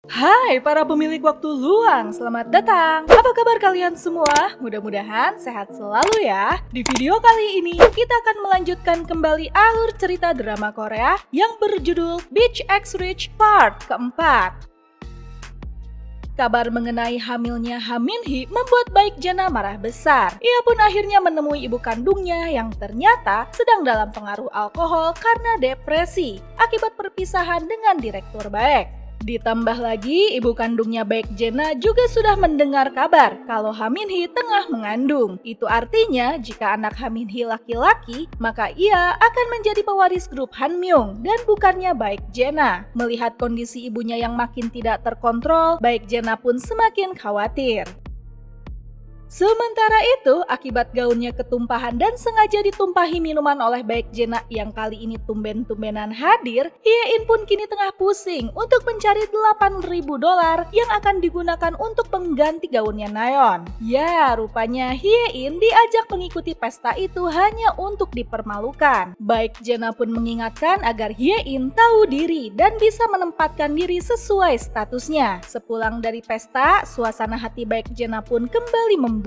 Hai para pemilik waktu luang, selamat datang. Apa kabar kalian semua? Mudah-mudahan sehat selalu ya. Di video kali ini kita akan melanjutkan kembali alur cerita drama Korea yang berjudul Beach X Rich Part keempat. Kabar mengenai hamilnya Ha Min Hee membuat Baek Jena marah besar. Ia pun akhirnya menemui ibu kandungnya yang ternyata sedang dalam pengaruh alkohol karena depresi akibat perpisahan dengan direktur Baek. Ditambah lagi, ibu kandungnya Baek Jena juga sudah mendengar kabar kalau Ha Min Hee tengah mengandung. Itu artinya jika anak Ha Min Hee laki-laki, maka ia akan menjadi pewaris grup Han Myung dan bukannya Baek Jena. Melihat kondisi ibunya yang makin tidak terkontrol, Baek Jena pun semakin khawatir. Sementara itu, akibat gaunnya ketumpahan dan sengaja ditumpahi minuman oleh Baek Jena yang kali ini tumben-tumbenan hadir, Hye In pun kini tengah pusing untuk mencari $8.000 yang akan digunakan untuk pengganti gaunnya Nayeon. Ya, rupanya Hye In diajak mengikuti pesta itu hanya untuk dipermalukan. Baek Jena pun mengingatkan agar Hye In tahu diri dan bisa menempatkan diri sesuai statusnya. Sepulang dari pesta, suasana hati Baek Jena pun kembali memburuk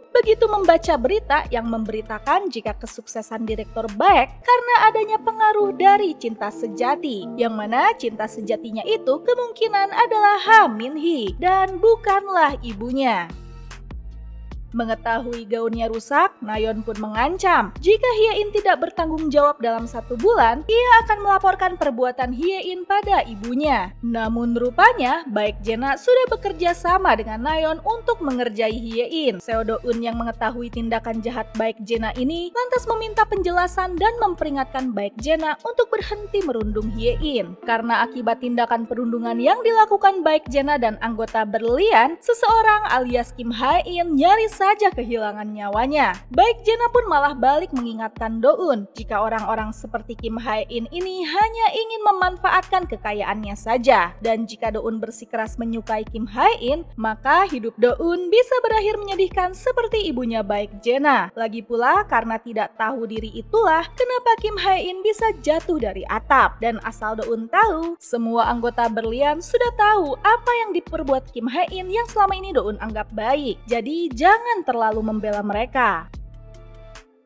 begitu membaca berita yang memberitakan jika kesuksesan direktur Baek karena adanya pengaruh dari cinta sejati, yang mana cinta sejatinya itu kemungkinan adalah Ha Min Hee dan bukanlah ibunya. Mengetahui gaunnya rusak, Nayeon pun mengancam jika Hye In tidak bertanggung jawab dalam 1 bulan, ia akan melaporkan perbuatan Hye In pada ibunya. Namun rupanya, Baek Jena sudah bekerja sama dengan Nayeon untuk mengerjai Hye In. Seo Do-eun yang mengetahui tindakan jahat Baek Jena ini lantas meminta penjelasan dan memperingatkan Baek Jena untuk berhenti merundung Hye In. Karena akibat tindakan perundungan yang dilakukan Baek Jena dan anggota berlian, seseorang alias Kim Hae In nyaris saja kehilangan nyawanya. Baek Jena pun malah balik mengingatkan Do-eun jika orang-orang seperti Kim Hae In ini hanya ingin memanfaatkan kekayaannya saja. Dan jika Do-eun bersikeras menyukai Kim Hae In, maka hidup Do-eun bisa berakhir menyedihkan seperti ibunya Baek Jena. Lagi pula karena tidak tahu diri itulah kenapa Kim Hae In bisa jatuh dari atap. Dan asal Do-eun tahu, semua anggota berlian sudah tahu apa yang diperbuat Kim Hae In yang selama ini Do-eun anggap baik. Jadi jangan terlalu membela mereka.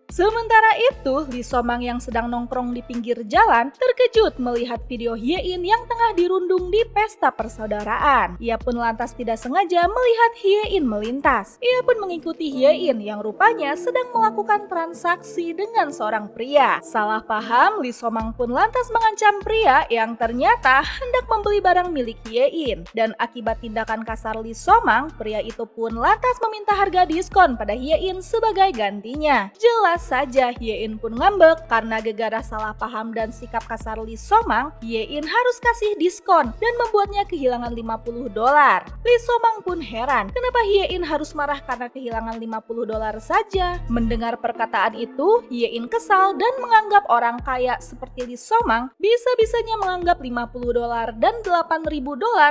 Sementara itu, Lee So-mang yang sedang nongkrong di pinggir jalan terkejut melihat video Hye In yang tengah dirundung di pesta persaudaraan. Ia pun lantas tidak sengaja melihat Hye In melintas. Ia pun mengikuti Hye In yang rupanya sedang melakukan transaksi dengan seorang pria. Salah paham, Lee So-mang pun lantas mengancam pria yang ternyata hendak membeli barang milik Hye In. Dan akibat tindakan kasar Lee So-mang, pria itu pun lantas meminta harga diskon pada Hye In sebagai gantinya. Jelas saja Hye In pun ngambek karena gegara salah paham dan sikap kasar Lee So-mang. Hye In harus kasih diskon dan membuatnya kehilangan $50. Lee So-mang pun heran kenapa Hye In harus marah karena kehilangan $50 saja. Mendengar perkataan itu, Hye In kesal dan menganggap orang kaya seperti Lee So-mang bisa-bisanya menganggap $50 dan $8.000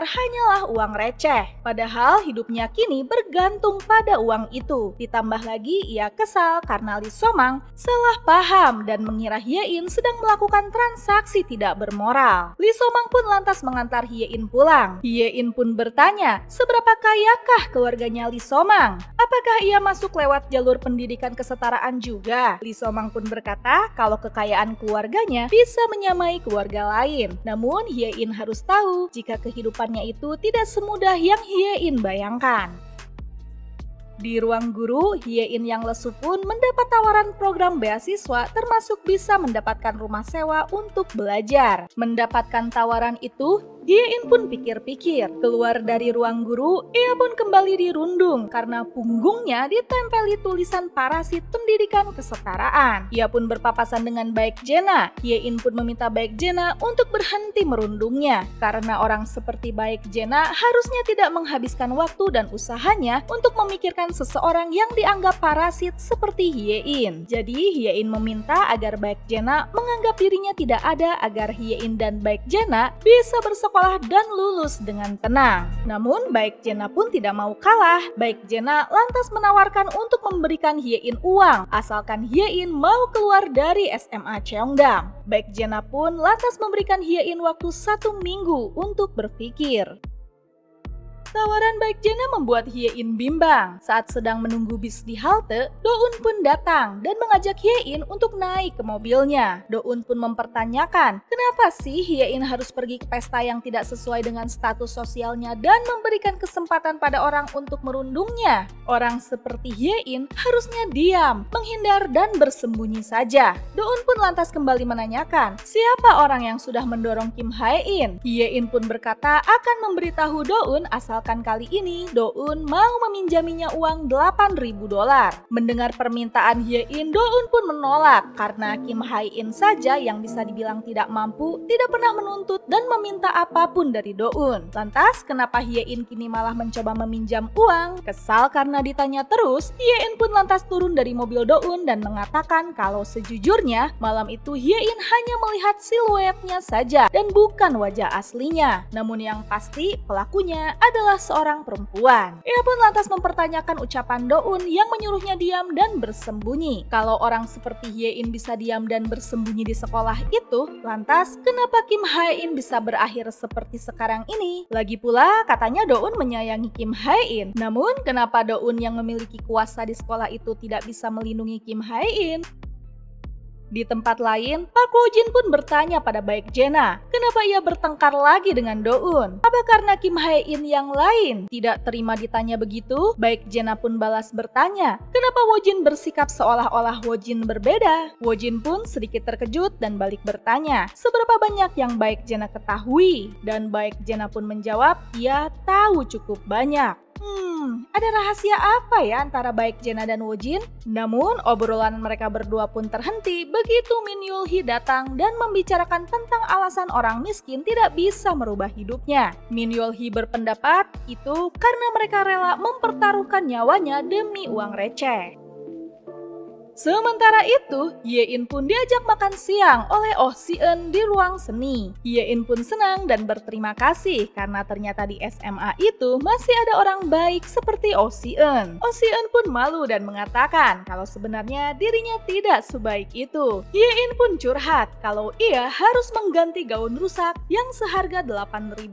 hanyalah uang receh. Padahal hidupnya kini bergantung pada uang itu. Ditambah lagi ia kesal karena Lee So-mang salah paham dan mengira Hye In sedang melakukan transaksi tidak bermoral. Lee So-mang pun lantas mengantar Hye In pulang. Hye In pun bertanya, seberapa kayakah keluarganya Lee So-mang? Apakah ia masuk lewat jalur pendidikan kesetaraan juga? Lee So-mang pun berkata kalau kekayaan keluarganya bisa menyamai keluarga lain. Namun Hye In harus tahu jika kehidupannya itu tidak semudah yang Hye In bayangkan. Di ruang guru, Hye In yang lesu pun mendapat tawaran program beasiswa termasuk bisa mendapatkan rumah sewa untuk belajar. Mendapatkan tawaran itu, Hye In pun pikir-pikir. Keluar dari ruang guru, ia pun kembali dirundung karena punggungnya ditempeli tulisan parasit pendidikan kesetaraan. Ia pun berpapasan dengan Baek Jena. Hye In pun meminta Baek Jena untuk berhenti merundungnya karena orang seperti Baek Jena harusnya tidak menghabiskan waktu dan usahanya untuk memikirkan seseorang yang dianggap parasit seperti Hye In. Jadi Hye In meminta agar Baek Jena menganggap dirinya tidak ada agar Hye In dan Baek Jena bisa bersekolah dan lulus dengan tenang. Namun Baek Jena pun tidak mau kalah. Baek Jena lantas menawarkan untuk memberikan Hye In uang asalkan Hye In mau keluar dari SMA Cheongdam. Baek Jena pun lantas memberikan Hye In waktu 1 minggu untuk berpikir. Tawaran baik Jena membuat Hye-in bimbang. Saat sedang menunggu bis di halte, Do-un pun datang dan mengajak Hye-in untuk naik ke mobilnya. Do-un pun mempertanyakan, kenapa sih Hye-in harus pergi ke pesta yang tidak sesuai dengan status sosialnya dan memberikan kesempatan pada orang untuk merundungnya. Orang seperti Hye-in harusnya diam, menghindar dan bersembunyi saja. Do-un pun lantas kembali menanyakan, siapa orang yang sudah mendorong Kim Hae-in? Hye-in pun berkata akan memberitahu Do-un asalkan kali ini Do-un mau meminjaminya uang $8.000. Mendengar permintaan Hye-in, Do-un pun menolak karena Kim Hae-in saja yang bisa dibilang tidak mampu, tidak pernah menuntut dan meminta apapun dari Do-un. Lantas kenapa Hye-in kini malah mencoba meminjam uang? Kesal karena ditanya terus, Hye-in pun lantas turun dari mobil Do-un dan mengatakan kalau sejujurnya malam itu Hye-in hanya melihat siluetnya saja dan bukan wajah aslinya. Namun yang pasti pelakunya adalah seorang perempuan. Ia pun lantas mempertanyakan ucapan Do-un yang menyuruhnya diam dan bersembunyi. Kalau orang seperti Hye-in bisa diam dan bersembunyi di sekolah itu, lantas kenapa Kim Hae-in bisa berakhir seperti sekarang ini? Lagi pula katanya Do-un menyayangi Kim Hae-in. Namun kenapa Do-un yang memiliki kuasa di sekolah itu tidak bisa melindungi Kim Hae-in? Di tempat lain, Park Woo-jin pun bertanya pada baik Jena, kenapa ia bertengkar lagi dengan Do-un? Apa karena Kim Hae-in yang lain? Tidak terima ditanya begitu, baik Jena pun balas bertanya, kenapa Woo-jin bersikap seolah-olah Woo-jin berbeda? Woo-jin pun sedikit terkejut dan balik bertanya, seberapa banyak yang baik Jena ketahui? Dan baik Jena pun menjawab, ia tahu cukup banyak. Ada rahasia apa ya antara baik Jena dan Woo-jin? Namun obrolan mereka berdua pun terhenti begitu Min Yul-hee datang dan membicarakan tentang alasan orang miskin tidak bisa merubah hidupnya. Min Yul-hee berpendapat itu karena mereka rela mempertaruhkan nyawanya demi uang receh. Sementara itu, Hye-in pun diajak makan siang oleh Oh Si-eun di ruang seni. Hye-in pun senang dan berterima kasih karena ternyata di SMA itu masih ada orang baik seperti Oh Si-eun. Oh Si-eun pun malu dan mengatakan kalau sebenarnya dirinya tidak sebaik itu. Hye-in pun curhat kalau ia harus mengganti gaun rusak yang seharga $8.000.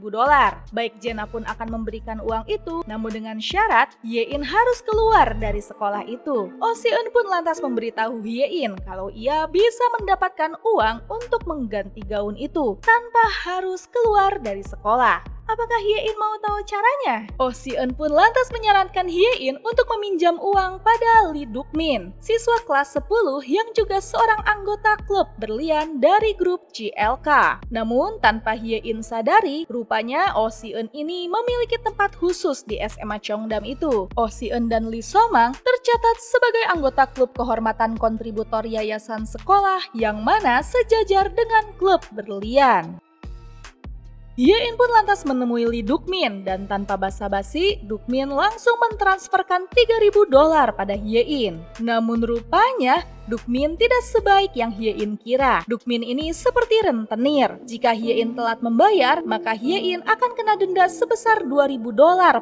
Baik Jena pun akan memberikan uang itu, namun dengan syarat Hye-in harus keluar dari sekolah itu. Oh Si-eun pun lantas memberitahu Hye-in kalau ia bisa mendapatkan uang untuk mengganti gaun itu tanpa harus keluar dari sekolah. Apakah Hye-in mau tahu caranya? Oh Si-eun pun lantas menyarankan Hye-in untuk meminjam uang pada Lee Duk-min, siswa kelas 10 yang juga seorang anggota klub berlian dari grup JLK. Namun tanpa Hye-in sadari, rupanya Oh Si-eun ini memiliki tempat khusus di SMA Cheongdam itu. Oh Si-eun dan Lee So-mang tercatat sebagai anggota klub kehormatan kontributor yayasan sekolah yang mana sejajar dengan klub berlian. Hye-in pun lantas menemui Lee Duk-min dan tanpa basa-basi, Duk-min langsung mentransferkan $3.000 pada Hye-in. Namun rupanya Duk-min tidak sebaik yang Hye-in kira. Duk-min ini seperti rentenir. Jika Hye-in telat membayar, maka Hye-in akan kena denda sebesar $2.000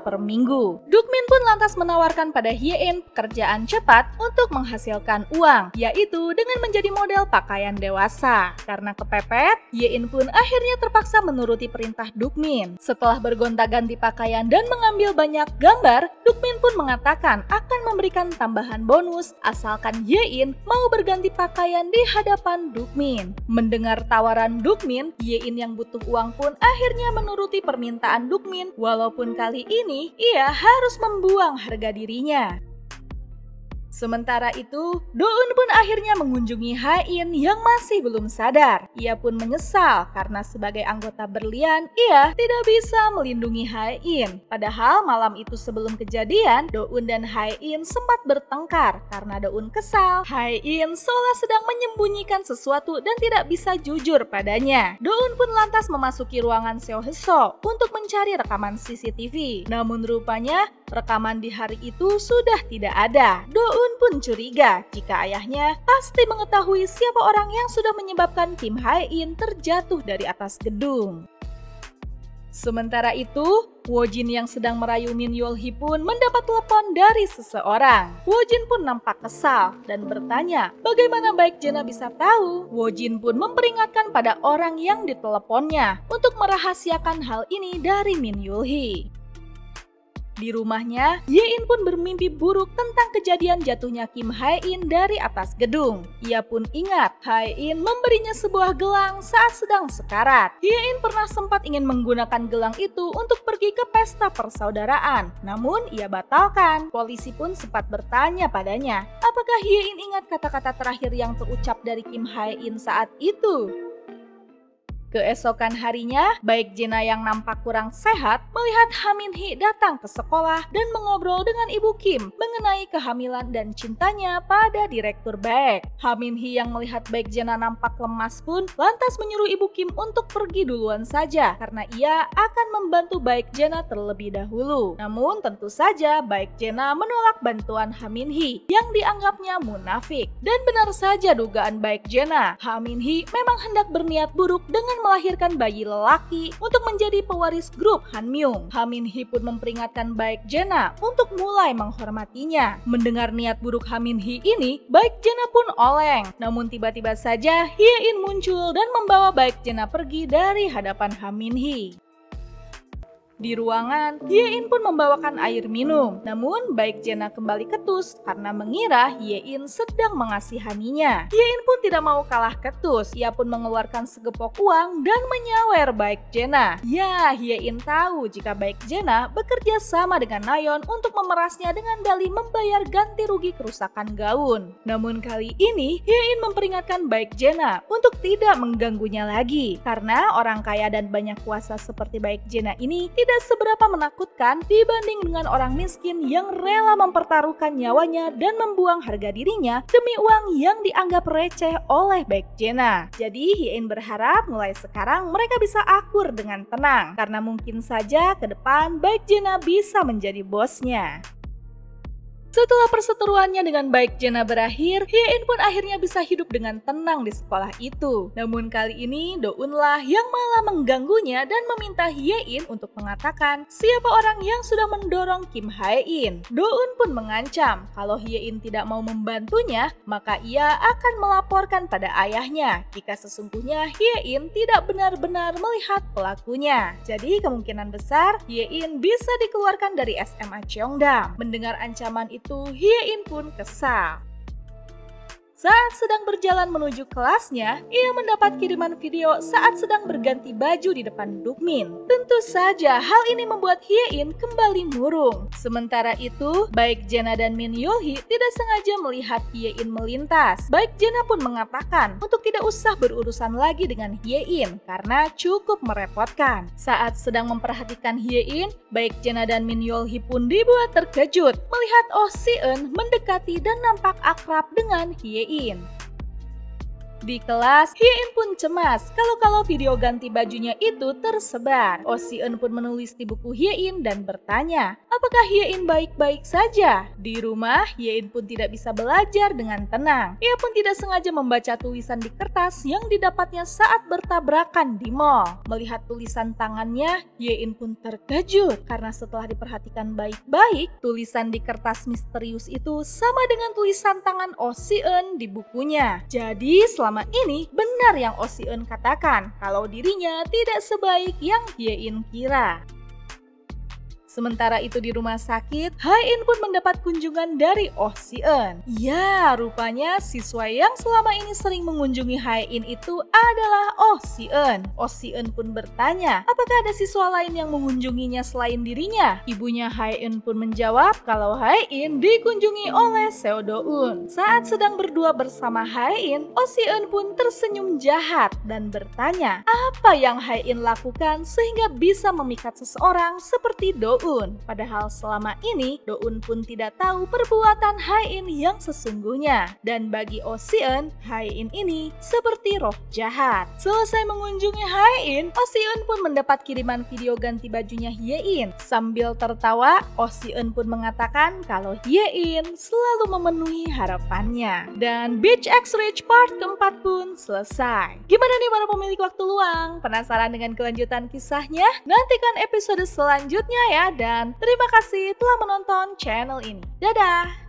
per minggu. Duk-min pun lantas menawarkan pada Hye-in pekerjaan cepat untuk menghasilkan uang, yaitu dengan menjadi model pakaian dewasa. Karena kepepet, Hye-in pun akhirnya terpaksa menuruti perintah Duk-min. Setelah bergonta-ganti pakaian dan mengambil banyak gambar, Duk-min pun mengatakan akan memberikan tambahan bonus asalkan Hye-in mau berganti pakaian di hadapan Duk-min. Mendengar tawaran Duk-min, Hye-in yang butuh uang pun akhirnya menuruti permintaan Duk-min, walaupun kali ini ia harus membuang harga dirinya. Sementara itu, Do-un pun akhirnya mengunjungi Ha-in yang masih belum sadar. Ia pun menyesal karena sebagai anggota berlian, ia tidak bisa melindungi Ha-in. Padahal malam itu sebelum kejadian, Do-un dan Ha-in sempat bertengkar karena Do-un kesal. Ha-in seolah sedang menyembunyikan sesuatu dan tidak bisa jujur padanya. Do-un pun lantas memasuki ruangan Seo Hye-so untuk mencari rekaman CCTV. Namun rupanya, rekaman di hari itu sudah tidak ada. Do-un pun curiga jika ayahnya pasti mengetahui siapa orang yang sudah menyebabkan Kim Hae-in terjatuh dari atas gedung. Sementara itu, Woo-jin yang sedang merayu Min Yul-hee pun mendapat telepon dari seseorang. Woo-jin pun nampak kesal dan bertanya, bagaimana baik Jena bisa tahu? Woo-jin pun memperingatkan pada orang yang diteleponnya untuk merahasiakan hal ini dari Min Yul-hee. Di rumahnya, Hye-in pun bermimpi buruk tentang kejadian jatuhnya Kim Hae-in dari atas gedung. Ia pun ingat Hae-in memberinya sebuah gelang saat sedang sekarat. Hye-in pernah sempat ingin menggunakan gelang itu untuk pergi ke pesta persaudaraan, namun ia batalkan. Polisi pun sempat bertanya padanya, apakah Hye-in ingat kata-kata terakhir yang terucap dari Kim Hae-in saat itu? Keesokan harinya, baik Jena yang nampak kurang sehat melihat Ha Min-hee datang ke sekolah dan mengobrol dengan Ibu Kim mengenai kehamilan dan cintanya pada Direktur Baek. Ha Min-hee yang melihat baik Jena nampak lemas pun lantas menyuruh Ibu Kim untuk pergi duluan saja karena ia akan membantu baik Jena terlebih dahulu. Namun tentu saja baik Jena menolak bantuan Ha Min-hee yang dianggapnya munafik. Dan benar saja dugaan baik Jena, Ha Min-hee memang hendak berniat buruk dengan melahirkan bayi lelaki untuk menjadi pewaris grup Hanmyung. Ha Min-hee pun memperingatkan baik Jena untuk mulai menghormatinya. Mendengar niat buruk Ha Min-hee ini, baik Jena pun oleng. Namun tiba-tiba saja Hye-in muncul dan membawa baik Jena pergi dari hadapan Ha Min-hee. Di ruangan, Hye-in pun membawakan air minum. Namun, baik Jena kembali ketus karena mengira Hye-in sedang mengasihaninya. Hye-in pun tidak mau kalah ketus. Ia pun mengeluarkan segepok uang dan menyawer baik Jena. Ya, Hye-in tahu jika baik Jena bekerja sama dengan Nayeon untuk memerasnya dengan dalih membayar ganti rugi kerusakan gaun. Namun kali ini, Hye-in memperingatkan baik Jena untuk tidak mengganggunya lagi. Karena orang kaya dan banyak kuasa seperti baik Jena ini tidak seberapa menakutkan dibanding dengan orang miskin yang rela mempertaruhkan nyawanya dan membuang harga dirinya demi uang yang dianggap receh oleh baik Jena. Jadi Hye-in berharap mulai sekarang mereka bisa akur dengan tenang karena mungkin saja ke depan baik Jena bisa menjadi bosnya. Setelah perseteruannya dengan baik Jena berakhir, Hye-in pun akhirnya bisa hidup dengan tenang di sekolah itu. Namun kali ini Do-eun-lah yang malah mengganggunya dan meminta Hye-in untuk mengatakan siapa orang yang sudah mendorong Kim Hae-in. Do-eun pun mengancam kalau Hye-in tidak mau membantunya, maka ia akan melaporkan pada ayahnya jika sesungguhnya Hye-in tidak benar-benar melihat pelakunya. Jadi kemungkinan besar Hye-in bisa dikeluarkan dari SMA Cheongdam. Mendengar ancaman itu, Hye-in pun kesal. Saat sedang berjalan menuju kelasnya, ia mendapat kiriman video saat sedang berganti baju di depan Dukmin. Tentu saja hal ini membuat Hye-in kembali murung. Sementara itu, baik Jena dan Min Yul-hee tidak sengaja melihat Hye-in melintas. Baik Jena pun mengatakan untuk tidak usah berurusan lagi dengan Hye-in karena cukup merepotkan. Saat sedang memperhatikan Hye-in, baik Jena dan Min Yul-hee pun dibuat terkejut melihat Oh Si-eun mendekati dan nampak akrab dengan Hye-in. Di kelas, Hye-in pun cemas kalau video ganti bajunya itu tersebar. Oh Si-eun pun menulis di buku Hye-in dan bertanya, apakah Hye-in baik-baik saja? Di rumah, Hye-in pun tidak bisa belajar dengan tenang. Ia pun tidak sengaja membaca tulisan di kertas yang didapatnya saat bertabrakan di mall. Melihat tulisan tangannya, Hye-in pun terkejut karena setelah diperhatikan baik-baik, tulisan di kertas misterius itu sama dengan tulisan tangan Oh Si-eun di bukunya. Jadi selama ini benar yang Oh Si-eun katakan kalau dirinya tidak sebaik yang Hye-in kira. Sementara itu di rumah sakit, Hae-in pun mendapat kunjungan dari Oh Si-eun. Ya, rupanya siswa yang selama ini sering mengunjungi Hae-in itu adalah Oh Si-eun. Oh Si-eun pun bertanya, apakah ada siswa lain yang mengunjunginya selain dirinya? Ibunya Hae-in pun menjawab kalau Hae-in dikunjungi oleh Seo Do-eun. Saat sedang berdua bersama Hae-in, Oh Si-eun pun tersenyum jahat dan bertanya, apa yang Hae-in lakukan sehingga bisa memikat seseorang seperti Do-eun? Padahal selama ini Do-eun pun tidak tahu perbuatan Hae-in yang sesungguhnya. Dan bagi Oh Si-eun, Hae-in ini seperti roh jahat. Selesai mengunjungi Hae-in, Oh Si-eun pun mendapat kiriman video ganti bajunya Hye-in. Sambil tertawa, Oh Si-eun pun mengatakan kalau Hye-in selalu memenuhi harapannya. Dan Beach X Rich part keempat pun selesai. Gimana nih para pemilik waktu luang? Penasaran dengan kelanjutan kisahnya? Nantikan episode selanjutnya ya. Dan terima kasih telah menonton channel ini. Dadah!